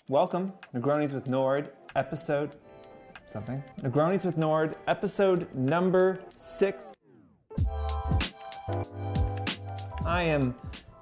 Welcome, Negronis with Nord, Negronis with Nord, episode number 6. I am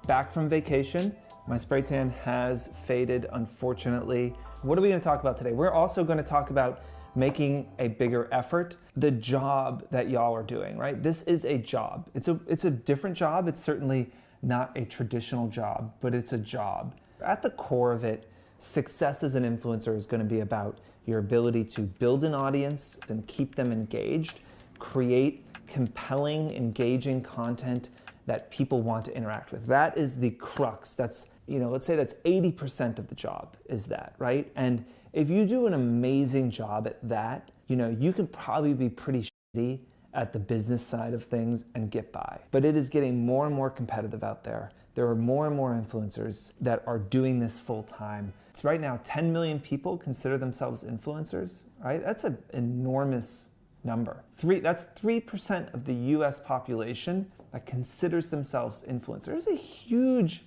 back from vacation. My spray tan has faded, unfortunately. What are we going to talk about today? We're also going to talk about making a bigger effort, the job that y'all are doing, right? This is a job. It's a different job. It's certainly not a traditional job, but it's a job. At the core of it, success as an influencer is going to be about your ability to build an audience and keep them engaged, create compelling, engaging content that people want to interact with. That is the crux. That's, let's say that's 80% of the job is that, right? And if you do an amazing job at that, you can probably be pretty shitty at the business side of things and get by. But it is getting more and more competitive out there. There are more and more influencers that are doing this full time. It's right now 10 million people consider themselves influencers, right? That's an enormous number. That's 3% of the US population that considers themselves influencers. There's a huge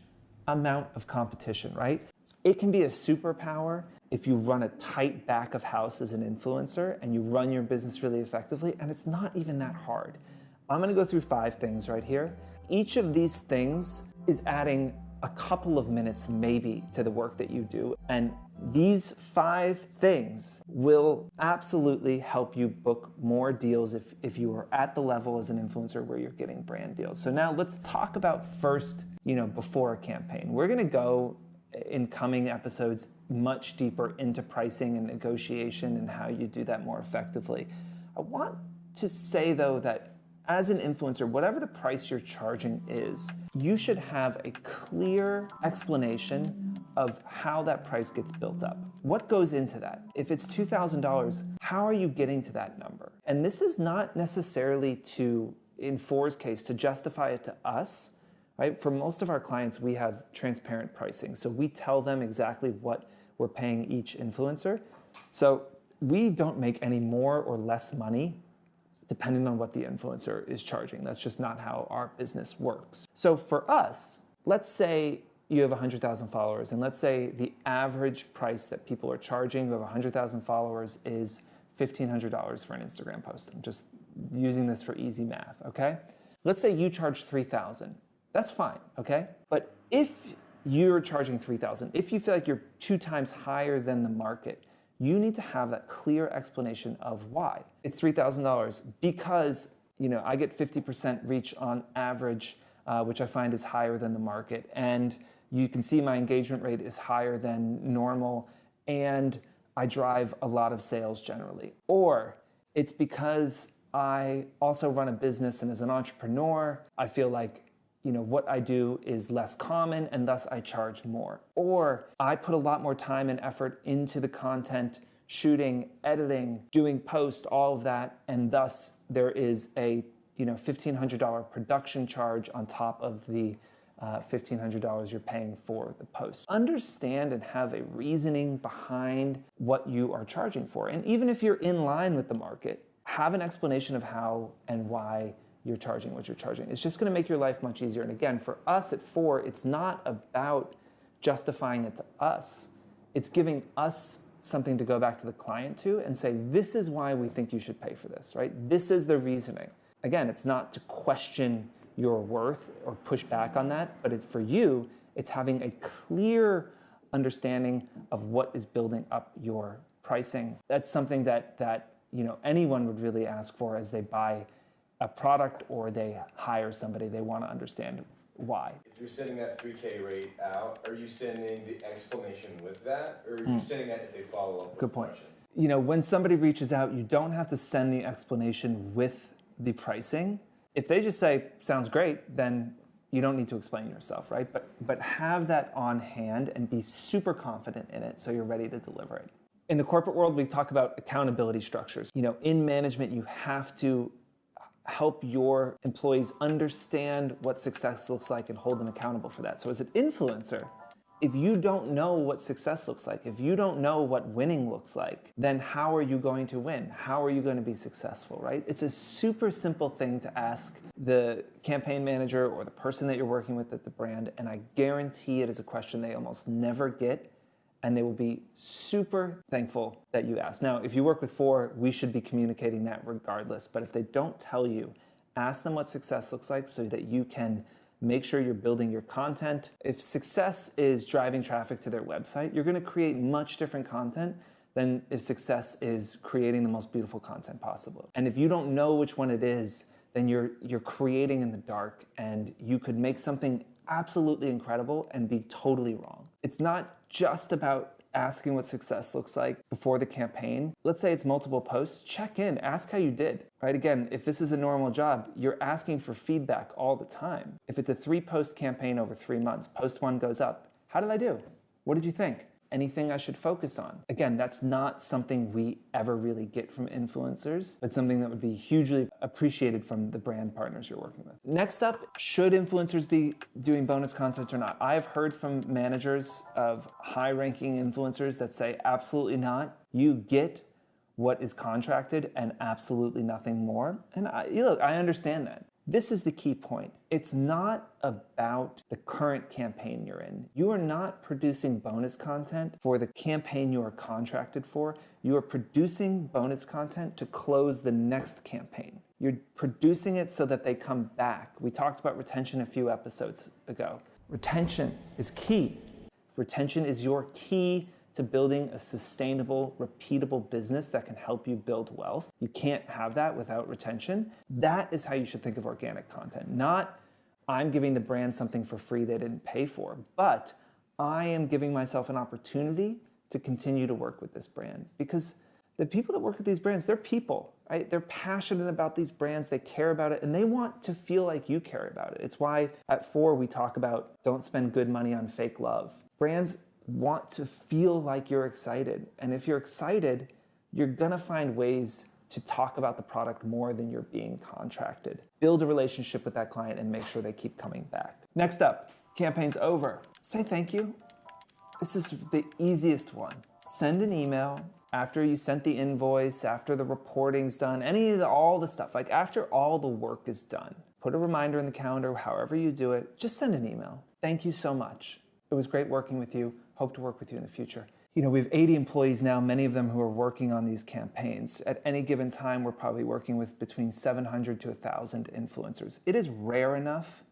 amount of competition, right? It can be a superpower if you run a tight back of house as an influencer and you run your business really effectively, and it's not even that hard. I'm gonna go through 5 things right here. Each of these things is adding a couple of minutes maybe to the work that you do, and these 5 things will absolutely help you book more deals if you are at the level as an influencer where you're getting brand deals. So now let's talk about first, before a campaign. We're gonna go in coming episodes much deeper into pricing and negotiation and how you do that more effectively. I want to say though that as an influencer, whatever the price you're charging is, you should have a clear explanation of how that price gets built up. What goes into that? If it's $2,000, how are you getting to that number? And this is not necessarily in Four's case, to justify it to us, right? For most of our clients, we have transparent pricing. So we tell them exactly what we're paying each influencer. So we don't make any more or less money depending on what the influencer is charging. That's just not how our business works. So for us, let's say you have 100,000 followers, and let's say the average price that people are charging who have 100,000 followers is $1,500 for an Instagram post. I'm just using this for easy math, okay? Let's say you charge $3,000. That's fine, okay? But if you're charging $3,000, if you feel like you're 2 times higher than the market, you need to have that clear explanation of why. It's $3,000 because, I get 50% reach on average, which I find is higher than the market. And you can see my engagement rate is higher than normal, and I drive a lot of sales generally. Or it's because I also run a business, and as an entrepreneur, I feel like what I do is less common and thus I charge more. Or I put a lot more time and effort into the content, shooting, editing, doing post, all of that, and thus there is a $1,500 production charge on top of the $1,500 you're paying for the post. Understand and have a reasoning behind what you are charging for. And even if you're in line with the market, have an explanation of how and why you're charging what you're charging. It's just gonna make your life much easier. And again, for us at Four, it's not about justifying it to us. It's giving us something to go back to the client to and say, this is why we think you should pay for this, right? This is the reasoning. Again, it's not to question your worth or push back on that, but for you, it's having a clear understanding of what is building up your pricing. That's something that anyone would really ask for as they buy a product or they hire somebody. They want to understand why. If you're sending that 3K rate out, are you sending the explanation with that, or are you sending that if they follow up with Good point. a question? When somebody reaches out, you don't have to send the explanation with the pricing. If they just say, sounds great, then you don't need to explain yourself, right? But have that on hand and be super confident in it so you're ready to deliver it. In the corporate world, we talk about accountability structures. In management, you have to help your employees understand what success looks like and hold them accountable for that. So as an influencer, if you don't know what success looks like, if you don't know what winning looks like, then how are you going to win? How are you going to be successful, right? It's a super simple thing to ask the campaign manager or the person that you're working with at the brand, and I guarantee it is a question they almost never get and they will be super thankful that you asked. Now, if you work with Four, we should be communicating that regardless. But if they don't tell you, ask them what success looks like so that you can make sure you're building your content. If success is driving traffic to their website, you're going to create much different content than if success is creating the most beautiful content possible. And if you don't know which one it is, then you're creating in the dark, and you could make something absolutely incredible and be totally wrong. It's not just about asking what success looks like before the campaign. Let's say it's multiple posts, check in, ask how you did, right? Again, if this is a normal job, you're asking for feedback all the time. If it's a 3-post campaign over 3 months, post 1 goes up. How did I do? What did you think? Anything I should focus on? Again, that's not something we ever really get from influencers, but something that would be hugely appreciated from the brand partners you're working with. Next up, should influencers be doing bonus content or not? I've heard from managers of high-ranking influencers that say absolutely not. You get what is contracted and absolutely nothing more. And look, I understand that. This is the key point. It's not about the current campaign you're in. You are not producing bonus content for the campaign you are contracted for. You are producing bonus content to close the next campaign. You're producing it so that they come back. We talked about retention a few episodes ago. Retention is key. Retention is your key to building a sustainable, repeatable business that can help you build wealth. You can't have that without retention. That is how you should think of organic content. Not, I'm giving the brand something for free they didn't pay for, but I am giving myself an opportunity to continue to work with this brand, because the people that work with these brands, they're people, right? They're passionate about these brands, they care about it, and they want to feel like you care about it. It's why at Four we talk about don't spend good money on fake love. Brands want to feel like you're excited. And if you're excited, you're gonna find ways to talk about the product more than you're being contracted. Build a relationship with that client and make sure they keep coming back. Next up, campaign's over. Say thank you. This is the easiest one. Send an email after you sent the invoice, after the reporting's done, all the stuff. Like after all the work is done, put a reminder in the calendar, however you do it, just send an email. Thank you so much. It was great working with you. Hope to work with you in the future. You know, we have 80 employees now, many of them who are working on these campaigns. At any given time, we're probably working with between 700 to 1,000 influencers. It is rare enough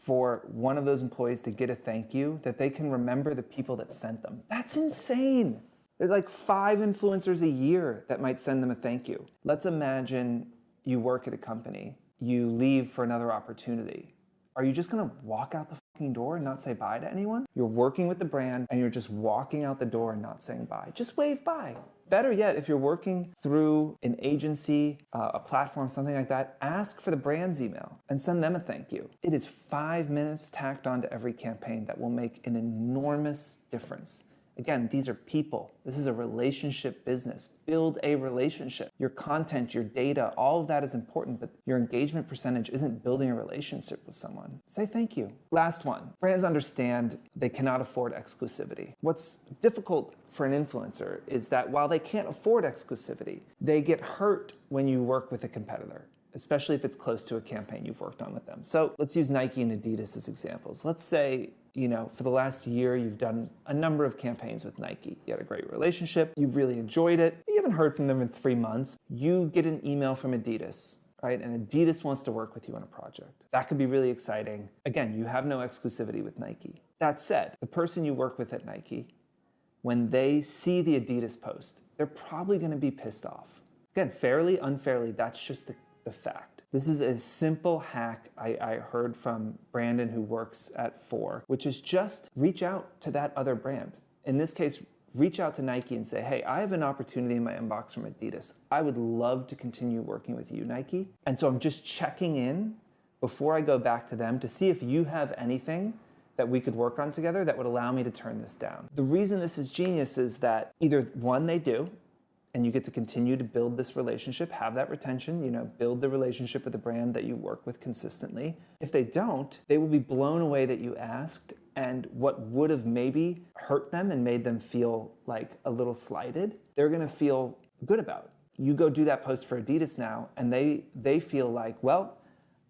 for one of those employees to get a thank you that they can remember the people that sent them. That's insane. There's like 5 influencers a year that might send them a thank you. Let's imagine you work at a company, you leave for another opportunity. Are you just gonna walk out the fucking door and not say bye to anyone? You're working with the brand and you're just walking out the door and not saying bye. Just wave bye. Better yet, if you're working through an agency, a platform, something like that, ask for the brand's email and send them a thank you. It is 5 minutes tacked onto every campaign that will make an enormous difference. Again, these are people. This is a relationship business. Build a relationship. Your content, your data, all of that is important, but your engagement percentage isn't building a relationship with someone. Say thank you. Last one. Brands understand they cannot afford exclusivity. What's difficult for an influencer is that while they can't afford exclusivity, they get hurt when you work with a competitor, especially if it's close to a campaign you've worked on with them. So let's use Nike and Adidas as examples. Let's say, you know, for the last year, you've done a number of campaigns with Nike. You had a great relationship. You've really enjoyed it. You haven't heard from them in 3 months. You get an email from Adidas, right? And Adidas wants to work with you on a project. That could be really exciting. Again, you have no exclusivity with Nike. That said, the person you work with at Nike, when they see the Adidas post, they're probably going to be pissed off. Again, fairly, unfairly, that's just the fact. This is a simple hack I heard from Brandon, who works at Four, which is just reach out to that other brand. In this case, reach out to Nike and say, hey, I have an opportunity in my inbox from Adidas. I would love to continue working with you, Nike. And so I'm just checking in before I go back to them to see if you have anything that we could work on together that would allow me to turn this down. The reason this is genius is that either one, they do, and you get to continue to build this relationship, have that retention, you know, build the relationship with the brand that you work with consistently. If they don't, they will be blown away that you asked, and what would have maybe hurt them and made them feel like a little slighted, they're gonna feel good about. You go do that post for Adidas now, and they feel like, well,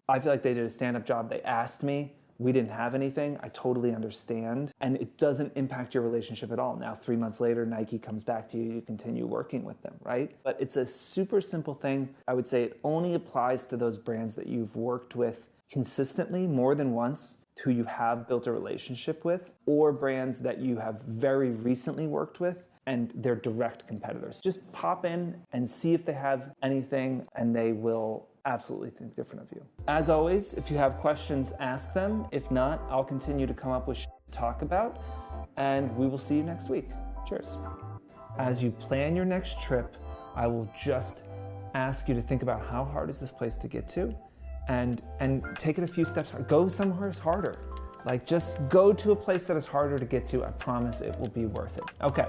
I feel like they did a stand-up job. They asked me, we didn't have anything, I totally understand. And it doesn't impact your relationship at all. Now, 3 months later, Nike comes back to you, you continue working with them, right? But it's a super simple thing. I would say it only applies to those brands that you've worked with consistently more than once, who you have built a relationship with, or brands that you have very recently worked with and they're direct competitors. Just pop in and see if they have anything, and they will absolutely think different of you. As always, if you have questions, ask them. If not, I'll continue to come up with shit to talk about, and we will see you next week. Cheers. As you plan your next trip, I will just ask you to think about how hard is this place to get to, and take it a few steps. Go somewhere harder. Like, just go to a place that is harder to get to. I promise it will be worth it. Okay.